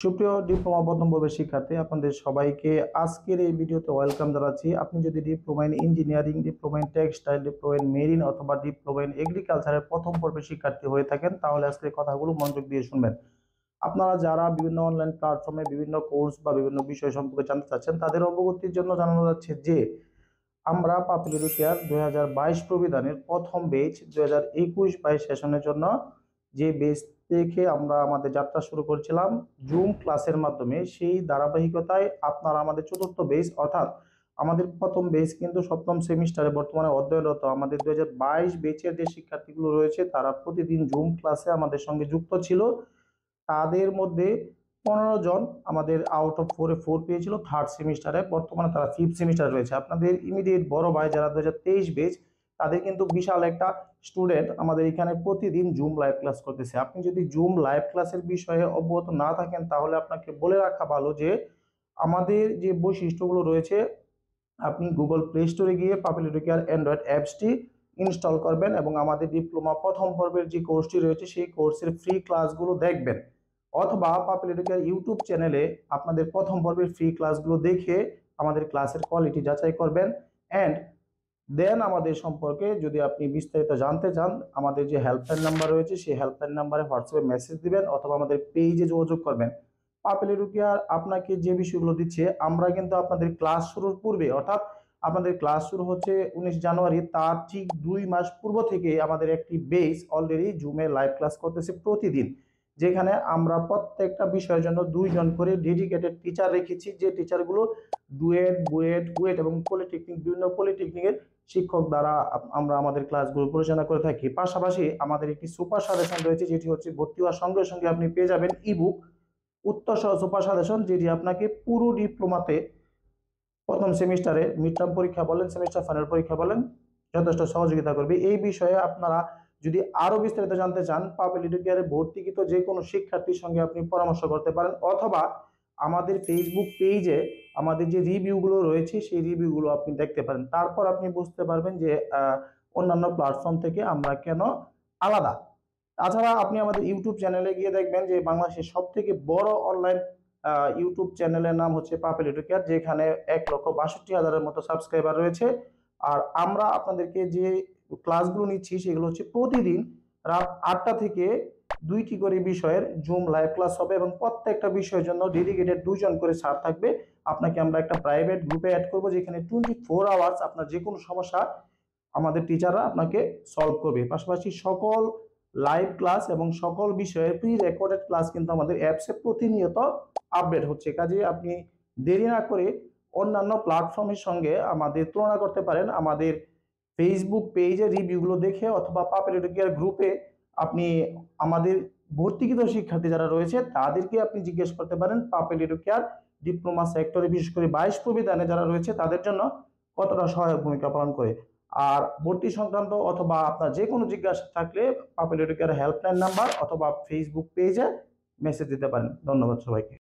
সুপ্রিয় ডিপ্লোমা প্রথম বর্ষের শিক্ষার্থী, আপনাদের সবাইকে আজকের এই ভিডিওতে ওয়েলকাম জানাচ্ছি। আপনি যদি diploma in engineering, diploma in textile, diploma in marine অথবা ডিপ্লোমা ইন এগ্রিকালচারের প্রথম পর্বের শিক্ষার্থী হয়ে থাকেন, তাহলে আজকের কথাগুলো মনোযোগ দিয়ে শুনবেন। আপনারা যারা বিভিন্ন অনলাইন প্ল্যাটফর্মে বিভিন্ন কোর্স বা বিভিন্ন বিষয় সম্পর্কে জানতে চাচ্ছেন, তাদের অবগতির জন্য জানানো যাচ্ছে যে আমরা পাপিল এডুকেয়ার 2022 প্রবিধানের প্রথম বেচ 2021-22 সেশনের জন্য যে বেচ থেকে আমরা আমাদের যাত্রা শুরু করেছিলাম জুম ক্লাসের মাধ্যমে, সেই ধারাবাহিকতায় আপনারা আমাদের চতুর্থ বেচ অর্থাৎ আমাদের প্রথম বেচ কিন্তু সপ্তম সেমিস্টারে বর্তমানে অধ্যয়নরত আমাদের 2022 বেচের যে শিক্ষার্থীগুলো রয়েছে তারা প্রতিদিন জুম ক্লাসে আমাদের সঙ্গে যুক্ত ছিল। তাদের মধ্যে 15 জন আমাদের আউট অফ 4 পেয়েছিল থার্ড সেমিস্টারে, বর্তমানে তারা ফিফথ সেমিস্টারে রয়েছে। আপনাদের ইমিডিয়েট বড় ভাই যারা 2023 বেচ, তাদের কিন্তু বিশাল একটা স্টুডেন্ট আমাদের এখানে প্রতিদিন জুম লাইভ ক্লাস করতেছে। আপনি যদি জুম লাইভ ক্লাসের বিষয়ে অবগত না থাকেন, তাহলে আপনাকে বলে রাখা ভালো যে আমাদের যে বৈশিষ্ট্যগুলো রয়েছে, আপনি গুগল প্লে স্টোরে গিয়ে পাপিল এডুকেয়ার অ্যান্ড্রয়েড অ্যাপসটি ইনস্টল করবেন এবং আমাদের ডিপ্লোমা প্রথম পর্বের যে কোর্সটি রয়েছে সেই কোর্সের ফ্রি ক্লাসগুলো দেখবেন, অথবা পাপিল এডুকেয়ার ইউটিউব চ্যানেলে আপনাদের প্রথম পর্বের ফ্রি ক্লাসগুলো দেখে আমাদের ক্লাসের কোয়ালিটি যাচাই করবেন। অ্যান্ড দেন আমাদের সম্পর্কে যদি আপনি বিস্তারিত জানতে চান, আমাদের যে হেল্পলাইন নাম্বার রয়েছে সেই হেল্পলাইন নাম্বারে হোয়াটসঅ্যাপে মেসেজ দিবেন অথবা আমাদের পেজে যোগাযোগ করবেন। পাপিল এডুকেয়ার আপনাকে যে বিষয়গুলো দিচ্ছে, আমরা কিন্তু আপনাদের ক্লাস শুরুর পূর্বে অর্থাৎ আপনাদের ক্লাস শুরু হচ্ছে 19 জানুয়ারি, তার ঠিক 2 মাস পূর্ব থেকে আমাদের একটি বেস অলরেডি জুমে লাইভ ক্লাস করতেছে প্রতিদিন, যেখানে আমরা প্রত্যেকটা বিষয়ের জন্য 2 জন করে ডেডিকেটেড টিচার রেখেছি, যে টিচারগুলো ডুয়েট, বুয়েট, কুয়েট এবং পলিটেকনিক বিভিন্ন পলিটেকনিকের শিক্ষক দ্বারা আমরা আমাদের ক্লাসগুলো পরিচালনা করে থাকি। পাশাপাশি আমাদের একটি সুপার সাজেশন রয়েছে, যেটি হচ্ছে ভর্তি হওয়ার সঙ্গে সঙ্গে আপনি পেয়ে যাবেন ইবুক উত্তর সহ সুপার সাজেশন, যেটি আপনাকে পুরো ডিপ্লোমাতে প্রথম সেমিস্টারে মিড টার্ম পরীক্ষা বলেন, সেমিস্টার ফাইনাল পরীক্ষা বলেন, যথেষ্ট সহযোগিতা করবে। এই বিষয়ে আপনারা যদি আরো বিস্তারিত জানতে চান, পাপিল এডুকেয়ারে ভর্তিকৃত যে কোনো শিক্ষার্থীর সঙ্গে আপনি পরামর্শ করতে পারেন, অথবা আমাদের ফেসবুক পেজে আমাদের যে রিভিউগুলো রয়েছে সেই রিভিউগুলো আপনি দেখতে পারেন। তারপর আপনি বুঝতে পারবেন যে অন্যান্য প্ল্যাটফর্ম থেকে আমরা কেন আলাদা। তাছাড়া আপনি আমাদের ইউটিউব চ্যানেলে গিয়ে দেখবেন যে বাংলাদেশের সব থেকে বড় অনলাইন ইউটিউব চ্যানেলের নাম হচ্ছে পাপিল এডুকেয়ার, যেখানে 1,62,000-এর মতো সাবস্ক্রাইবার রয়েছে। আর আমরা আপনাদেরকে যে ক্লাসগুলো নিচ্ছি সেগুলো হচ্ছে প্রতিদিন রাত 8টা থেকে 2টি করে বিষয়ের জুম লাইভ ক্লাস হবে এবং প্রত্যেকটা বিষয়ের জন্য ডেডিকেটেড 2 জন করে স্যার থাকবে। আপনাকে আমরা একটা প্রাইভেট গ্রুপে অ্যাড করবো, যেখানে 24 আওয়ার্স আপনার যে কোনো সমস্যা আমাদের টিচাররা আপনাকে সলভ করবে। পাশাপাশি সকল লাইভ ক্লাস এবং সকল বিষয়ের প্রি রেকর্ডেড ক্লাস কিন্তু আমাদের অ্যাপসে প্রতিনিয়ত আপডেট হচ্ছে। কাজে আপনি দেরি না করে অন্যান্য প্ল্যাটফর্মের সঙ্গে আমাদের তুলনা করতে পারেন আমাদের ফেসবুক পেজে রিভিউগুলো দেখে, অথবা পাপিল এডুকেয়ার গ্রুপে আপনি আমাদের ভর্তিকৃত শিক্ষার্থী যারা রয়েছে তাদেরকে আপনি জিজ্ঞেস করতে পারেন পাপিল এডুকেয়ার ডিপ্লোমা সেক্টরে বিশেষ করে 22 প্রবিধানে যারা রয়েছে তাদের জন্য কতটা সহায়ক ভূমিকা পালন করে। আর ভর্তি সংক্রান্ত অথবা আপনার যে কোনো জিজ্ঞাসা থাকলে পাপিল এডুকেয়ার হেল্পলাইন নাম্বার অথবা ফেসবুক পেজে মেসেজ দিতে পারেন। ধন্যবাদ সবাইকে।